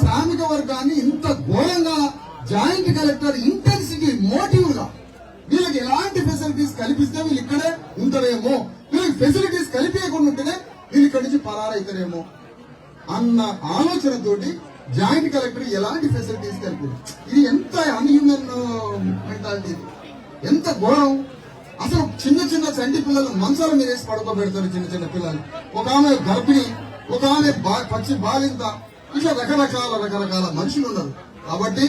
శ్రామిక వర్గాన్ని ఇంత ఘోరంగా జాయింట్ కలెక్టర్ ఇంటెన్సిటీ మోటివ్ గా వీళ్ళకి ఎలాంటి ఫెసిలిటీస్ కల్పిస్తే వీళ్ళు ఇక్కడే ఉంటారేమో, వీళ్ళకి ఫెసిలిటీస్ కల్పించకుండా ఉంటేనే వీళ్ళు ఇక్కడి నుంచి పరారైతారేమో అన్న ఆలోచనతోటి జాయింట్ కలెక్టర్ ఎలాంటి ఫెసిలిటీస్ కలిపారు. ఇది ఎంత అన్హ్యూమన్ మెంటాలిటీ, ఎంత ఘోరం. అసలు చిన్న చిన్న చంటి పిల్లలు మంచాల మీద వేసి పడుకోబెడతారు. చిన్న చిన్న పిల్లలు, ఒక ఆమె గర్భిణి, ఒక ఆమె పచ్చి బాలింత, ఇట్లా రకరకాల మనుషులు ఉన్నారు. కాబట్టి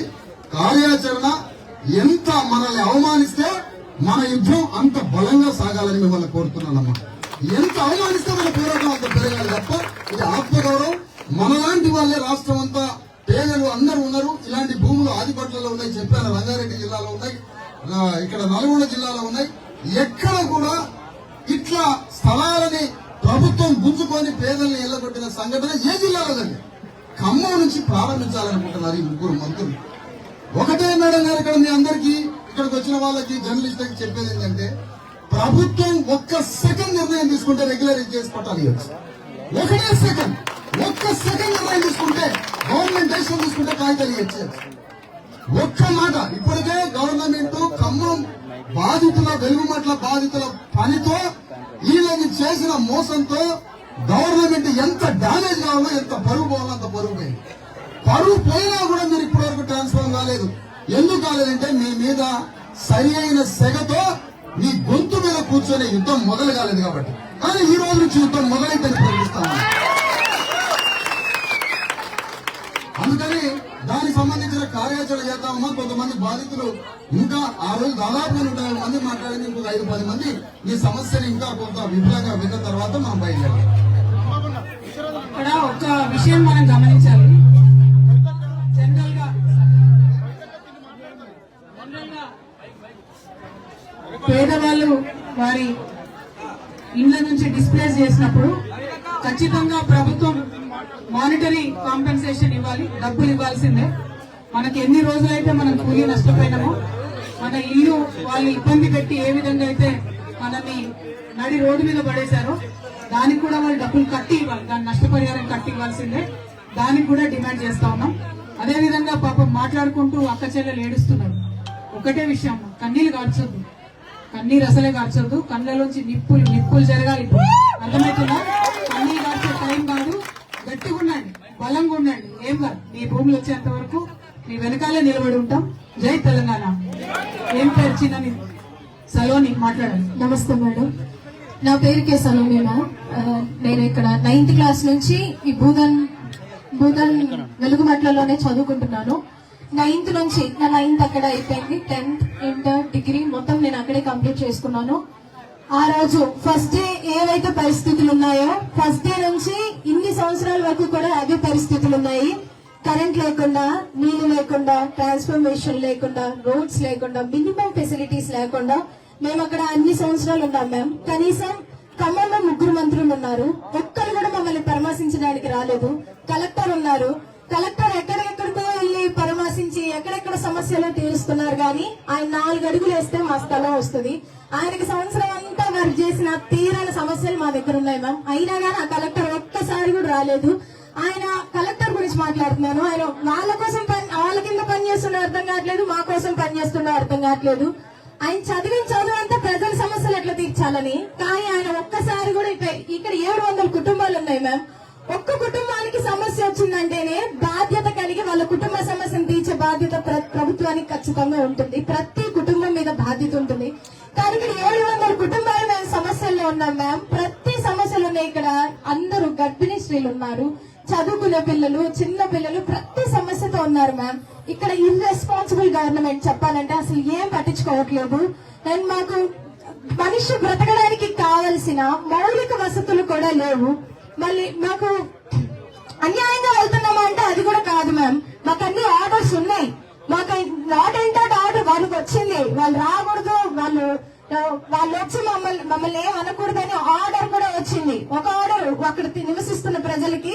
కార్యాచరణ ఎంత మనల్ని అవమానిస్తే మన యుద్ధం అంత బలంగా సాగాలని మిమ్మల్ని కోరుతున్నానమ్మా. ఎంత అవమానిస్తే మన పోరాటం అంత పెరగాలి తప్ప ఇది ఆత్మగౌరవం. మనలాంటి వాళ్ళే రాష్ట్రం అంతా పేదలు అందరూ ఉన్నారు. ఇలాంటి భూములు ఆదిపట్లలో ఉన్నాయి, చెప్పాను, రంగారెడ్డి జిల్లాలో ఉన్నాయి, ఇక్కడ నల్గొండ జిల్లాలో ఉన్నాయి. ఎక్కడ కూడా ఇట్లా స్థలాలని ప్రభుత్వం గుంజుకొని పేదల్ని ఎల్లగొట్టిన సంఘటన ఏ జిల్లాలో లేదు. ఖమ్మం నుంచి ప్రారంభించాలనుకుంటున్నారు ఈ ముగ్గురు మంత్రులు. ఒకటే మేడం గారు ఇక్కడ మీ అందరికీ, ఇక్కడికి వచ్చిన వాళ్ళకి జర్నలిస్టులకి చెప్పేది ఏంటంటే, ప్రభుత్వం ఒక్క సెకండ్ నిర్ణయం తీసుకుంటే రెగ్యులరైజ్ చేసి పట్టాలి. ఒక్క సెకండ్ నిర్ణయం తీసుకుంటే, గవర్నమెంట్ డెసిషన్ తీసుకుంటే కాగితాలు ఇవ్వచ్చు. ఒక్క మాట. ఇప్పటికే గవర్నమెంట్ ఖమ్మం బాధితుల, వెలుగుమట్ల బాధితుల పనితో వీళ్ళని చేసిన మోసంతో గవర్నమెంట్ ఎంత డ్యామేజ్ కావాలో, ఎంత పరువు పోవాలో అంత పరువు పోయింది. పరువు పోయినా కూడా మీరు ఇప్పటి వరకు ట్రాన్స్ఫార్మ్ కాలేదు. ఎందుకు కాలేదంటే మీ మీద సరి అయిన సెగతో మీ గొంతు మీద కూర్చొని యుద్ధం మొదలు కాలేదు కాబట్టి. కానీ ఈ రోజు నుంచి యుద్ధం మొదలైతే ప్రకటిస్తాము. అందుకని దానికి సంబంధించిన కార్యాచరణ చేద్దామమ్మా. కొంతమంది బాధితులు ఇంకా ఆ రోజు దాదాపు 150 మంది మాట్లాడింది, ఇంకొక 5-10 మంది ఈ సమస్యను ఇంకా కొంత విపులంగా విన్న తర్వాత మనం బయలుదేరాలి. ఇక్కడ ఒక విషయం మనం గమనించాలి. జనరల్ గా పేదవాళ్ళు వారి ఇండ్ల నుంచి డిస్ప్లేస్ చేసినప్పుడు ఖచ్చితంగా ప్రభుత్వం మానిటరీ కాంపెన్సేషన్ ఇవ్వాలి, డబ్బులు ఇవ్వాల్సిందే. మనకి ఎన్ని రోజులైతే మనం కూలీ నష్టపోయినామో, మన ఇల్లు వాళ్ళు ఇబ్బంది పెట్టి ఏ విధంగా అయితే మనల్ని నడి రోడ్డు మీద పడేశారో దానికి కూడా వాళ్ళు డబ్బులు కట్టి ఇవ్వాలి, దాని నష్టపరిహారం కట్టి ఇవ్వాల్సిందే. దానికి కూడా డిమాండ్ చేస్తా ఉన్నాం. అదేవిధంగా పాపం మాట్లాడుకుంటూ అక్క చెల్లెలు ఏడుస్తున్నారు. ఒకటే విషయం, కన్నీళ్ళు కార్చొద్దు, కన్నీరు అసలే కార్చొద్దు. కళ్ళలోంచి నిప్పులు జరగాలి. అర్థమవుతుందా? కన్నీరు కార్చే టైం కాదు. గట్టిగా ఉండండి, బలంగా ఉండండి. ఏం కాదు, మీ భూములు వచ్చేంత వరకు మీ వెనకాలే నిలబడి ఉంటాం. జై తెలంగాణ. ఏం పేరు? చిన్న సలోని మాట్లాడాలి. నమస్తే మేడం, నా పేరు కే సలోని. నేను ఇక్కడ 9th క్లాస్ నుంచి ఈ భూదన్ వెలుగుమట్లలోనే చదువుకుంటున్నాను. 9th నుంచి నా 9th అక్కడ అయిపోయింది. 10th, ఇంటర్, డిగ్రీ మొత్తం నేను అక్కడే కంప్లీట్ చేసుకున్నాను. ఆ రోజు ఫస్ట్ డే ఏవైతే పరిస్థితులు ఉన్నాయో, ఫస్ట్ డే నుంచి ఇన్ని సంవత్సరాల వరకు కూడా అదే పరిస్థితులు ఉన్నాయి. కరెంట్ లేకుండా, నీళ్లు లేకుండా, ట్రాన్స్ఫర్మేషన్ లేకుండా, రోడ్స్ లేకుండా, మినిమం ఫెసిలిటీస్ లేకుండా మేము అక్కడ అన్ని సంవత్సరాలు ఉన్నాం మ్యామ్. కనీసం ఖమ్మంలో 3 మంత్రులు ఉన్నారు, ఒక్కరు కూడా మమ్మల్ని పరామర్శించడానికి రాలేదు. కలెక్టర్ ఉన్నారు, కలెక్టర్ ఎక్కడెక్కడికో వెళ్లి పరామర్శించి ఎక్కడెక్కడ సమస్యలు తీరుస్తున్నారు. కానీ ఆయన 4 అడుగులు వేస్తే మా స్థలం వస్తుంది. ఆయనకి సంవత్సరం అంతా వర్క్ చేసిన తీరని సమస్యలు మా దగ్గర ఉన్నాయి మ్యామ్. అయినా కానీ ఆ కలెక్టర్ ఒక్కసారి కూడా రాలేదు. ఆయన కలెక్టర్ గురించి మాట్లాడుతున్నాను. ఆయన వాళ్ళ కింద పనిచేస్తున్నా అర్థం కావట్లేదు, మా కోసం పనిచేస్తున్నా అర్థం కావట్లేదు. ఆయన చదివిన చదువు అంతా ప్రజల సమస్యలు ఎట్లా తీర్చాలని. కానీ ఆయన ఒక్కసారి కూడా ఇక్కడ 700 కుటుంబాలు ఉన్నాయి మ్యామ్. ఒక్క కుటుంబానికి సమస్య వచ్చిందంటేనే బాధ్యత కలిగి వాళ్ళ కుటుంబ సమస్యను తీర్చే బాధ్యత ప్రభుత్వానికి ఖచ్చితంగా ఉంటుంది. ప్రతి కుటుంబం మీద బాధ్యత ఉంటుంది. కానీ ఇక్కడ 700 కుటుంబాలు మేము సమస్యల్లో ఉన్నాం మ్యామ్. ప్రతి సమస్యలు ఉన్నాయి. ఇక్కడ అందరూ గర్భిణీ స్త్రీలు ఉన్నారు, చదువుకునే పిల్లలు, చిన్న పిల్లలు, ప్రతి సమస్యతో ఉన్నారు మ్యామ్. ఇక్కడ ఇర్రెస్పాన్సిబుల్ గవర్నమెంట్ చెప్పాలంటే అసలు ఏం పట్టించుకోవట్లేదు. అండ్ మాకు మనిషి బ్రతకడానికి కావలసిన మౌలిక వసతులు కూడా లేవు. మళ్ళీ మాకు అన్యాయంగా వెళ్తున్నామా అంటే అది కూడా కాదు మ్యామ్. మాకు అన్ని ఆర్డర్స్ ఉన్నాయి. మాకు నాట్ ఎంటర్డ్ ఆర్డర్ వాళ్ళకి వచ్చింది. వాళ్ళు రాకూడదు, వాళ్ళు వచ్చి మమ్మల్ని ఏం అనకూడదని ఆర్డర్ కూడా వచ్చింది. ఒక ఆర్డర్ అక్కడ నివసిస్తున్న ప్రజలకి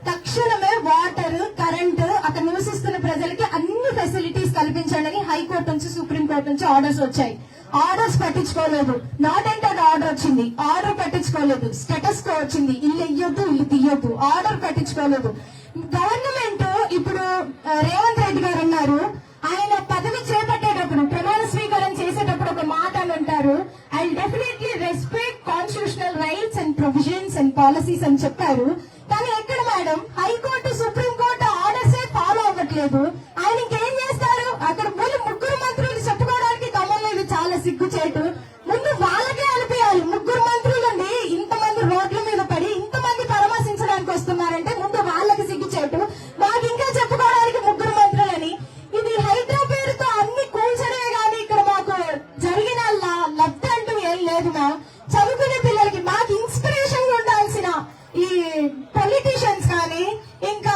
తక్షణమే వాటర్, కరెంట్, అక్కడ నివసిస్తున్న ప్రజలకి అన్ని ఫెసిలిటీస్ కల్పించండి అని హైకోర్టు నుంచి, సుప్రీంకోర్టు నుంచి ఆర్డర్స్ వచ్చాయి. ఆర్డర్స్ పట్టించుకోలేదు. నాట్ ఎంటర్డ్ ఆర్డర్ వచ్చింది, ఆర్డర్ పట్టించుకోలేదు. స్టేటస్ కో వచ్చింది, ఇల్లు ఇయ్యొద్దు, ఇల్లు తీయొద్దు, ఆర్డర్ పట్టించుకోలేదు. గవర్నమెంట్ ఇప్పుడు రేవంత్ రెడ్డి గారు ఉన్నారు. ఆయన పదవి చేపట్టేటప్పుడు ప్రమాణ స్వీకారం చేసేటప్పుడు ఒక మాట అని అంటారు, I definitely respect constitutional rights and provisions and policies అని చెప్పారు. కానీ ఎక్కడ madam, high court supreme court orders follow అవ్వట్లేదు. ఆయన ఇంకేం చేస్తారు? అక్కడ ముగ్గురు మంత్రులు చెప్పుకోవడానికి తమలో ఇది చాలా సిగ్గుచేటు. ముందు వాళ్ళకే అనిపించాలి, ముగ్గురు మంత్రులండి ఇంతమంది రోడ్ల మీద పడి ఇంతమంది పరామర్శించడానికి వస్తున్నారంటే ముందు వాళ్ళకి సిగ్గుచేటు. మాకు ఇంకా చెప్పుకోవడానికి ముగ్గురు మంత్రులని. ఇది హైడ్రా పేరుతో అన్ని కూల్చడమే గానీ ఇక్కడ మాకు జరిగిన లబ్ధి అంటూ ఏం లేదు. మా చదువుకునే పిల్లలకి మాకు ఇన్స్పిరేషన్ ఉండాల్సిన ఈ పొలిటీషియన్స్ కానీ, ఇంకా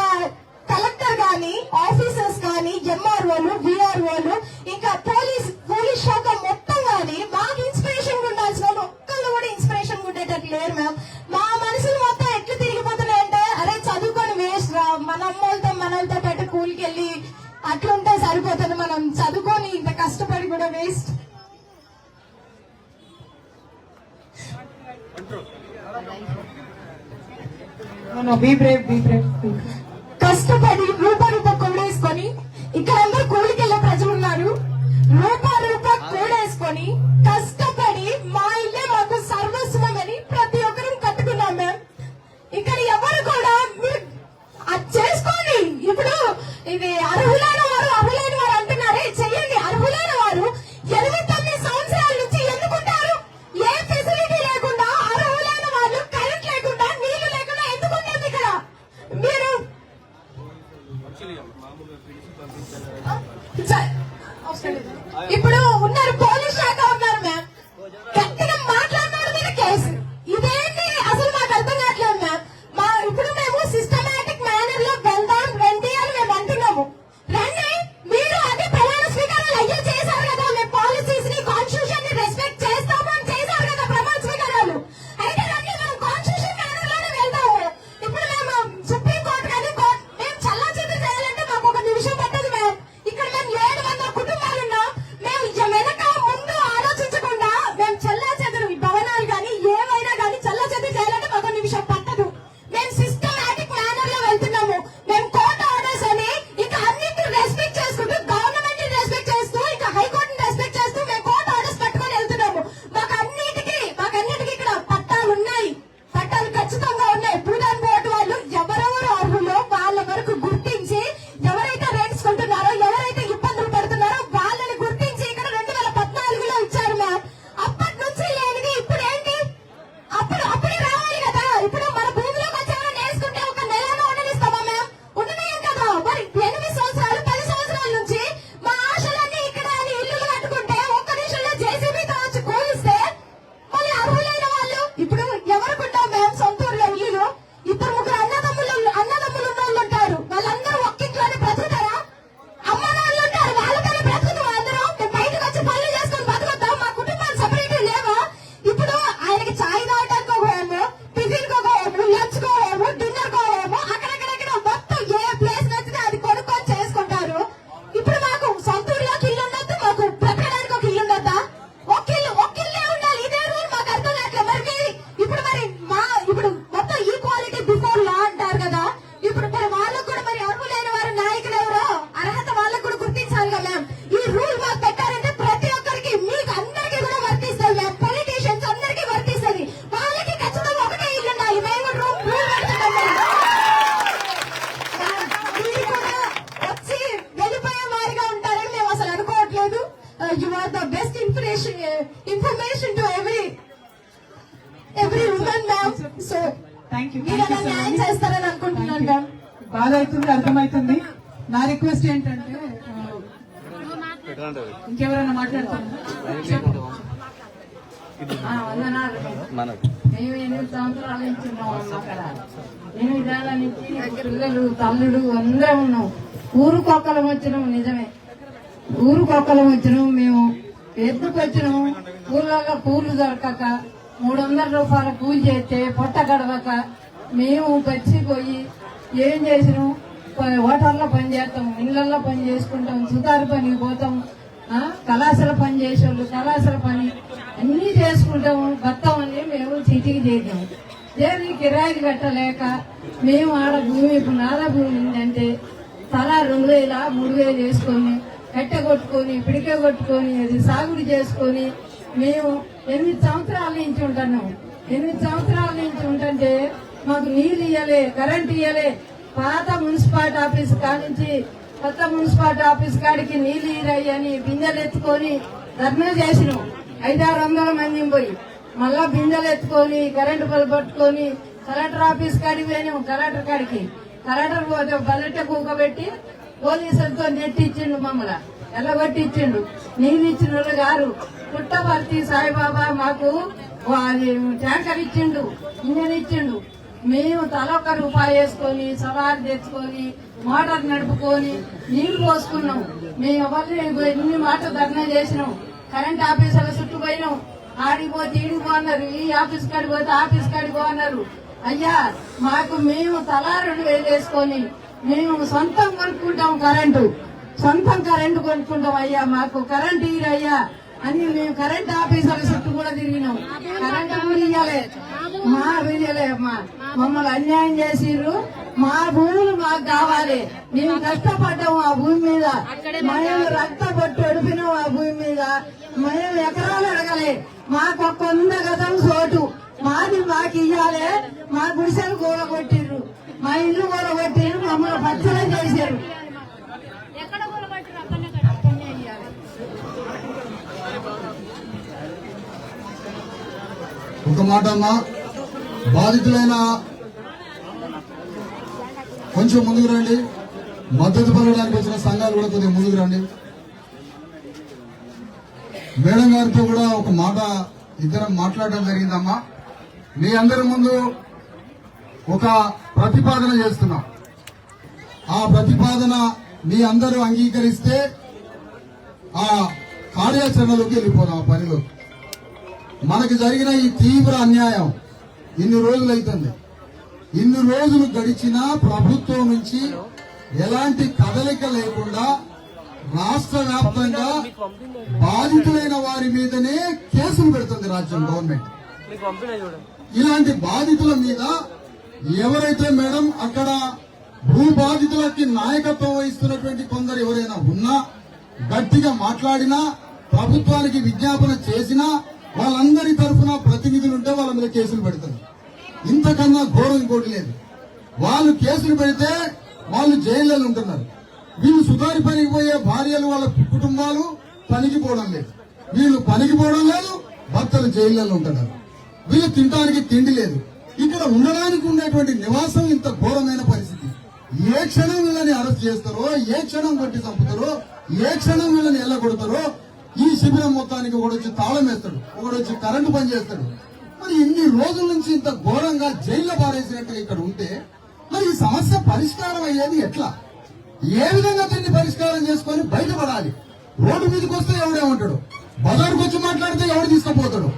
కలెక్టర్ కానీ, ఆఫీసర్స్ కానీ, ఎంఆర్ఓలు, విఆర్ఓలు, ఇంకా పోలీస్ శాఖ మొత్తం కానీ మాకు ఇన్స్పిరేషన్ ఉండాల్సిన వాళ్ళు ఒక్కళ్ళు కూడా ఇన్స్పిరేషన్ ఉండేటట్టు లేరు మ్యామ్. మా మనసులు మొత్తం ఎట్లా తిరిగిపోతున్నాయంటే, అరే చదువుకొని వేస్ట్ రా, మన మనలతో పాటు కూలికి వెళ్ళి అట్లుంటే సరిపోతుంది, మనం చదువుకొని ఇంత కష్టపడి కూడా వేస్ట్. కష్టపడి రూపాయి కూడేసుకొని ఇక్కడ అందరూ కూలికి వెళ్ళే ప్రజలు ఉన్నారు. రూపాయి కూడేసుకొని కష్టపడి మా ఇల్లే మాకు సర్వస్వం అని ప్రతి ఒక్కరూ కట్టుకున్నాం మ్యామ్. ఇక్కడ ఎవరు కూడా మీరు అది చేసుకోండి. ఇప్పుడు ఇది అర్హులైన వారు అంటున్నారే, చెయ్యండి. అర్హులైన వారు 89 సంవత్సరాల నుంచి ఎందుకుంటారు? ఏ ఫెసిలిటీ లేకుండా అర్హులైన వాళ్ళు కరెంట్ లేకుండా నీళ్లు లేకుండా ఎందుకుంటుంది ఇక్కడ? మీరు ఇప్పుడు ఉన్నారు, పోలీస్ శాఖ ఉన్నారు మ్యామ్, గట్టిగా మాట్లాడినారు మీద కేసు. ఇదేంటి అసలు మాకు అర్థం కావట్లేదు మ్యామ్. ఇప్పుడు మేము సిస్టమాటిక్ మేనర్ లో వెళ్దాం రండి అని మేము అంటున్నాము. రండి, మీరు అదే ప్రమాణ స్వీకారాలు అయ్యే చేశారు కదా, మేము పాలసీస్ ని కాన్స్టిట్యూషన్ ని రెస్పెక్ట్ చేస్తాము అని చేశారు కదా ప్రమాణ స్వీకారాలు. అయితే రండి, మనం కాన్స్టిట్యూషన్ మేనర్ లోనే వెళ్దాము. ఇప్పుడు మేము సుప్రీం కోర్టు కానీ మేము చల్లా చెదురు చేయాలంటే మాకు ఒక నిమిషం పట్టదు మ్యామ్. ఇక్కడ మేము 700 కుటుంబాలు ఉన్నాం. మేము వెనక ముందు ఆలోచించకుండా మేము చల్లా చెదురు భవనాలు కానీ ఏవైనా కానీ చల్లా చెదురు చేయాలంటే మాకు నిమిషం పట్టదు. మేము సిస్టమాటిక్ మేనర్ లో వెళ్తున్నాము. మేము కోర్టు ఆర్డర్స్ అని ఇక అన్నింటిని రెస్పెక్ట్ చేసుకుంటూ, గవర్నమెంట్ ని రెస్పెక్ట్ చేస్తూ, ఇక హైకోర్టుని రెస్పెక్ట్ చేస్తూ మేము కోర్టు ఆర్డర్స్ పట్టుకొని వెళ్తున్నాము. మాకు అన్నిటికీ ఇక్కడ పట్టాలు ఉన్నాయి, పట్టాలు ఖచ్చితంగా ఉన్నాయి. భూదాన్ బోర్డు వాళ్ళు ఎవరెవరు అర్హులో వాళ్ళ వరకు గుర్తించి, ఎవరైతే రెంట్స్ కొంటున్నారో, ఎవరైతే ఇబ్బందులు పడుతున్నారో వాళ్ళని గుర్తించి ఇక్కడ 2014లో ఇచ్చారు మ్యామ్. అప్పటి నుంచి లేనిది ఇప్పుడు ఏంటి? అప్పుడే రావాలి కదా. ఇప్పుడు మన భూమిలోకి వచ్చేవాళ్ళని వేసుకుంటే ఒక నెలలో ఉండనిస్తామా మ్యామ్? ఉండలేం కదా. మరి 8 సంవత్సరాలు 10 సంవత్సరాల నుంచి మా ఆశలన్నీ ఇక్కడ అని ఇల్లులు కట్టుకుంటే ఒక్క నిమిషంలో జేసీబీతో వచ్చి కూలిస్తే మళ్ళీ అర్హులైన వాళ్ళు ఇప్పుడు ఎవరుకుంటాం మ్యామ్? సొంతూరులో ఇల్లు 2-3 అన్నదమ్ములు ఉన్న వాళ్ళు ఉంటారు. వాళ్ళందరూ ఒక్కింట్లోనే బ్రతుకుతారా? అమ్మ నాన్నలు ఉంటారు, వాళ్ళతోనే బ్రతుకుతాం అందరం. మేము బయటకు వచ్చి పనులు చేసుకొని బతుకుతాం. మా కుటుంబాలు సపరేట్ లేవా? ఇప్పుడు ఆయనకి చాయ్ తాగడానికి ఒక హోము, టిఫిన్ ఒక హోము, లంచ్ కో హోము, డిన్నర్ కో హోము, అక్కడెక్కడెక్కడ మొత్తం ఏ ప్లేస్ నచ్చితే అది కొనుక్కొని చేసుకుంటారు. ఇప్పుడు మాకు సొంతూరులోకి ఇల్లు ఉండొద్దు, మాకు బ్రతకడానికి ఒక ఇల్లు ఉండొద్దా? ఒక్కిల్లే ఉండాలి. ఇదే రూల్ మాకు అర్థం కావట్లేదు. ఇప్పుడు మొత్తం ఈక్వాలిటీ బిఫోర్ లా అంటారు కదా. ఇప్పుడు మరి వాళ్ళకు కూడా మరి అర్హులైన వారు నాయకులు ఎవరో అర్హత వాళ్ళకు కూడా గుర్తించాలి కదా మ్యామ్. ఈ రూల్ మాకు పెట్టారంటే ప్రతి ఒక్కరికి, మీకు అందరికీ కూడా వర్తిస్తుంది మ్యామ్. పొలిటీషియన్స్ అందరికీ వర్తిస్తుంది. వాళ్ళకి ఖచ్చితంగా ఒకటే ఇల్లు ఉండాలి. మేము కూడా రూల్ పెడుతున్నాం మీరు కూడా వచ్చి వెళ్ళిపోయే వారిగా ఉంటారని మేము అసలు అనుకోవట్లేదు. You are the best information to every women ma'am. So thank you. మీరు అలా న్యాయం చేస్తారని అనుకుంటున్నాను మ్యామ్. బాగా అవుతుంది, అర్థమవుతుంది. నా రిక్వెస్ట్ ఏంటంటే ఇంకెవరైనా మాట్లాడతాను. మేము 8 సంవత్సరాల నుంచి ఉన్నాం అక్కడ. 8 ఏళ్ల నుంచి పిల్లలు తల్లుడు అందరూ ఉన్నాం. ఊరుకొక్కలం వచ్చినాం, నిజమే ఊరుకొక్కలం వచ్చినాం. మేము ఎందుకు వచ్చినాము? ఊళ్ళలో పూలు దొరకక 300 రూపాయల కూలి చేస్తే పొట్ట గడవక మేము పచ్చిపోయి ఏం చేసినాం? హోటల్లో పని చేస్తాం, ఇళ్లలో పని చేసుకుంటాం, సుతారు పనికి పోతాం, కళాశాల పని చేసేవాళ్ళు కళాశాల పని అన్ని చేసుకుంటాము. బతామని మేము చీటికి చేద్దాం. దేని కిరాయిలు కట్టలేక మేము ఆడ భూమి, ఇప్పుడు నాదా భూమి ఉందంటే తలా 2000 3000 చేసుకొని కట్టె కొట్టుకొని పిడికె కొట్టుకొని అది సాగుడి చేసుకొని మేము 8 సంవత్సరాల నుంచి ఉంటున్నాం. 8 సంవత్సరాల నుంచి ఉంటుంటే మాకు నీళ్ళు ఇయ్యలే, కరెంట్ ఇయ్యలే. పాత మున్సిపాలిటీ ఆఫీస్ కానించి కొత్త మున్సిపాలిటీ ఆఫీస్ కాడికి నీళ్ళు ఇరయ్యని బిందెలు ఎత్తుకొని ధర్నా చేసినాం. 500-600 మంది పోయి మళ్ళా బిందెలు ఎత్తుకొని కరెంటు బిల్లు పట్టుకొని కలెక్టర్ ఆఫీస్ కాడికి పోయినాం. కలెక్టర్ కాడికి కలెక్టర్ పోతే బల్లెట్ట కూకబెట్టి పోలీసులతో నెట్టిచ్చిండు, మమ్మల్ని ఎల్లగొట్టిచ్చిండు. నీళ్ళు ఇచ్చిన వాళ్ళు గారు పుట్టపర్తి సాయిబాబా మాకు ట్యాంకర్ ఇచ్చిండు, ఇంజన్ ఇచ్చిండు. మేము తలొక్క రూపాయి వేసుకొని సవారి తెచ్చుకొని మోటార్ నడుపుకొని నీళ్లు పోసుకున్నాం. మేము ఎవరిని ఎన్ని మాట ధర్నా చేసినాం. కరెంట్ ఆఫీసుల చుట్టూ పోయినాం. ఆడిపోతే ఈడికి పోన్నారు, ఈ ఆఫీస్ కాడికి పోతే ఆఫీస్ కాడికి పోన్నారు. అయ్యా మాకు మేము తలా 2000 వేసుకొని మేము సొంతం కొనుక్కుంటాం, సొంతం కరెంటు కొనుక్కుంటాం. అయ్యా మాకు కరెంట్ ఇయ్యా అని మేము కరెంట్ ఆఫీసర్ల చుట్టూ కూడా తిరిగినాం. కరెంట్ కూడా ఇయ్యలే, మమ్మల్ని అన్యాయం చేసిర్రు. మా భూములు మాకు కావాలి. మేము కష్టపడ్డాము ఆ భూమి మీద, మేము రక్త పట్టు అడిపినాం ఆ భూమి మీద. మేము ఎకరాలు అడగలే, మాకు 100 గజం చోటు మాది మాకు ఇయ్యాలి. మా గుడిసెలు కూడగొట్టిర్రు, మా ఇల్లు కూడగొట్టిర్రు, మమ్మల్ని పచ్చలం చేశారు. ఒక మాట అమ్మా, బాధితులైన కొంచెం ముందుకు రండి. మద్దతు పలకడానికి వచ్చిన సంఘాలు కూడా కొద్దిగా ముందుకు రండి. మేడం గారితో కూడా ఒక మాట ఇద్దరం మాట్లాడడం జరిగిందమ్మా. మీ అందరి ముందు ఒక ప్రతిపాదన చేస్తున్నాం. ఆ ప్రతిపాదన మీ అందరూ అంగీకరిస్తే ఆ కార్యాచరణలోకి వెళ్ళిపోదాం. ఆ పనిలో మనకి జరిగిన ఈ తీవ్ర అన్యాయం ఇన్ని రోజులైతుంది. ఇన్ని రోజులు గడిచినా ప్రభుత్వం నుంచి ఎలాంటి కదలిక లేకుండా రాష్ట్ర వ్యాప్తంగా బాధితులైన వారి మీదనే కేసులు పెడుతుంది రాజ్యం గవర్నమెంట్. ఇలాంటి బాధితుల మీద ఎవరైతే మేడం అక్కడ భూ బాధితులకి నాయకత్వం వహిస్తున్నటువంటి కొందరు ఎవరైనా ఉన్నా, గట్టిగా మాట్లాడినా, ప్రభుత్వానికి విజ్ఞాపన చేసినా వాళ్ళందరి తరఫున ప్రతినిధులుంటే వాళ్ళ మీద కేసులు పెడతారు. ఇంతకన్నా ఘోరం ఇంకోటి లేదు. వాళ్ళు కేసులు పెడితే వాళ్ళు జైల్లో ఉంటున్నారు. వీళ్ళు సుతారి పనికి పోయే భార్యలు వాళ్ళ కుటుంబాలు పనికి పోవడం లేదు, వీళ్ళు పనికి పోవడం లేదు, భర్తలు జైల్లో ఉంటున్నారు. వీళ్ళు తినడానికి తిండి లేదు. ఇక్కడ ఉండడానికి ఉండేటువంటి నివాసం ఇంత ఘోరమైన పరిస్థితి. ఏ క్షణం వీళ్ళని అరెస్ట్ చేస్తారో, ఏ క్షణం కొట్టి చంపుతారో, ఏ క్షణం వీళ్ళని ఎల్లగొడతారో. ఈ శిబిరం మొత్తానికి ఒకడొచ్చి తాళం వేస్తాడు, ఒకడొచ్చి కరెంటు పని చేస్తాడు. మరి ఇన్ని రోజుల నుంచి ఇంత ఘోరంగా జైల్లో పారేసినట్టుగా ఇక్కడ ఉంటే మరి ఈ సమస్య పరిష్కారం అయ్యేది ఎట్లా? ఏ విధంగా దీన్ని పరిష్కారం చేసుకొని బయటపడాలి? రోడ్డు మీదకి వస్తే ఎవడేమంటాడు, బజార్కి వచ్చి మాట్లాడితే ఎవడు తీసుకుపోతాడు,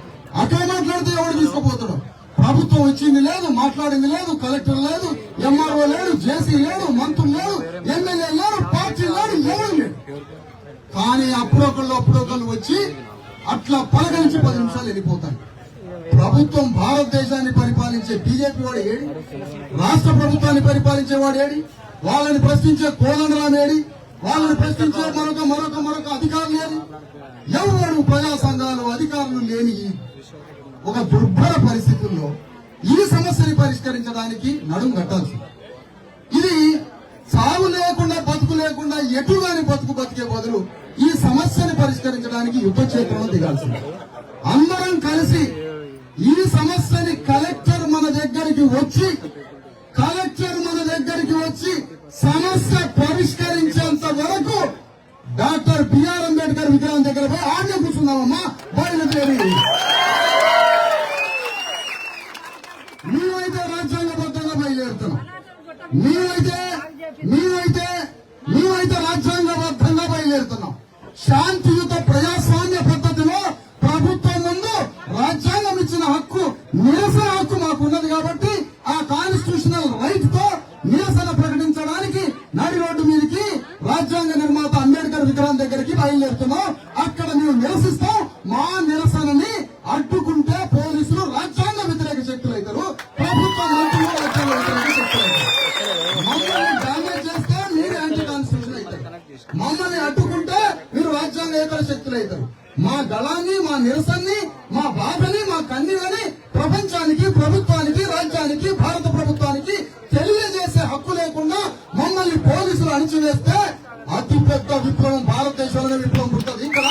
అక్కడ మాట్లాడితే ఎవడు తీసుకుపోతాడు. ప్రభుత్వం వచ్చింది లేదు, మాట్లాడింది లేదు, కలెక్టర్ లేదు, ఎంఆర్ఓ లేడు, జేసీ లేడు, మంత్రులు లేడు, ఎమ్మెల్యే లేడు, పార్టీ లేడు, ఎవరు లేడు. కానీ అప్పుడొకళ్ళు వచ్చి అట్లా పలకరించి 10 నిమిషాలు వెళ్ళిపోతారు. ప్రభుత్వం భారతదేశాన్ని పరిపాలించే బీజేపీ వాడు ఏడి, రాష్ట్ర ప్రభుత్వాన్ని పరిపాలించేవాడు ఏడి, వాళ్ళని ప్రశ్నించే కోదండరాం ఏడి, వాళ్ళని ప్రశ్నించే మరొక అధికారులు ఏది? ఎవరు? ప్రజా సంఘాలు అధికారులు లేని ఒక దుర్భర పరిస్థితుల్లో ఈ సమస్యని పరిష్కరించడానికి నడుం కట్టాల్సింది. ఇది సాగు లేకుండా బతుకు లేకుండా ఎటుగాని బతికే బదులు ఈ సమస్యని పరిష్కరించడానికి యుద్ధ క్షేత్రంలో దిగాల్సింది. అందరం కలిసి ఈ సమస్యని కలెక్టర్ మన దగ్గరికి వచ్చి సమస్య పరిష్కరించేంత వరకు డాక్టర్ బిఆర్ అంబేద్కర్ విగ్రహం దగ్గర పోయి ఆజ్ఞ కూర్చున్నామమ్మా. బయలుదేరి మేమైతే రాజ్యాంగబద్ధంగా బయలుదేరుతున్నాం, మేమైతే రాజ్యాంగబద్ధంగా బయలుదేరుతున్నాం. శాంతియుత ప్రజాస్వామ్య పద్ధతిలో ప్రభుత్వం ముందు రాజ్యాంగం ఇచ్చిన హక్కు, నిరసన హక్కు మాకున్నది కాబట్టి ఆ కాన్స్టిట్యూషనల్ రైట్ తో నిరసన ప్రకటించడానికి నడి రోడ్డు మీదకి రాజ్యాంగ నిర్మాత అంబేద్కర్ విగ్రహం దగ్గరికి బయలుదేరుతున్నాం. అక్కడ మేము నిరసిస్తాం. మా నిరసనని అడ్డుకుంటే పోలీసులు రాజ్యాంగ వ్యతిరేక శక్తులు అవుతారు, ప్రభుత్వం రాజ్యాంగ వ్యతిరేక శక్తులు అవుతారు. మమ్మల్ని డ్యామేజ్ చేస్తే మీరే యాంటీ కాన్స్టిట్యూషన్ అభ్యుదయేతర శక్తులు అవుతారు. మా గళాన్ని, మా నిరసనని, మా బాధని, మా కన్నీళ్ళని ప్రపంచానికి, ప్రభుత్వానికి, రాజ్యానికి, భారత ప్రభుత్వానికి తెలియజేసే హక్కు లేకుండా మమ్మల్ని పోలీసులు అణిచివేస్తే అతి పెద్ద విప్లవం భారతదేశంలోనే విప్లవం పుడుతుంది. ఇక్కడ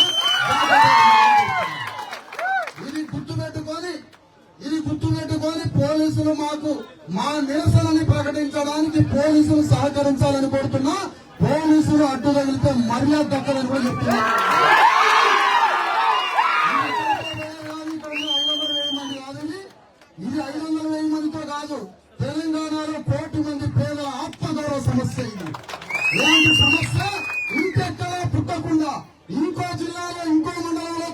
ఇది గుర్తుపెట్టుకొని పోలీసులు మాకు మా నిరసనని ప్రకటించడానికి పోలీసులు సహకరించాలని కోరుతున్నా. పోలీసులు అడ్డు తగిలితే మర్యాద దక్కదని కూడా చెప్తున్నారు. ఇది 500,000 మందితో కాదు, తెలంగాణలో 1 కోటి మంది పేదల ఆత్మగౌరవ సమస్య ఇది. ఇలాంటి సమస్య ఇంకెక్కడా పుట్టకుండా ఇంకో జిల్లాలో, ఇంకో మండలంలో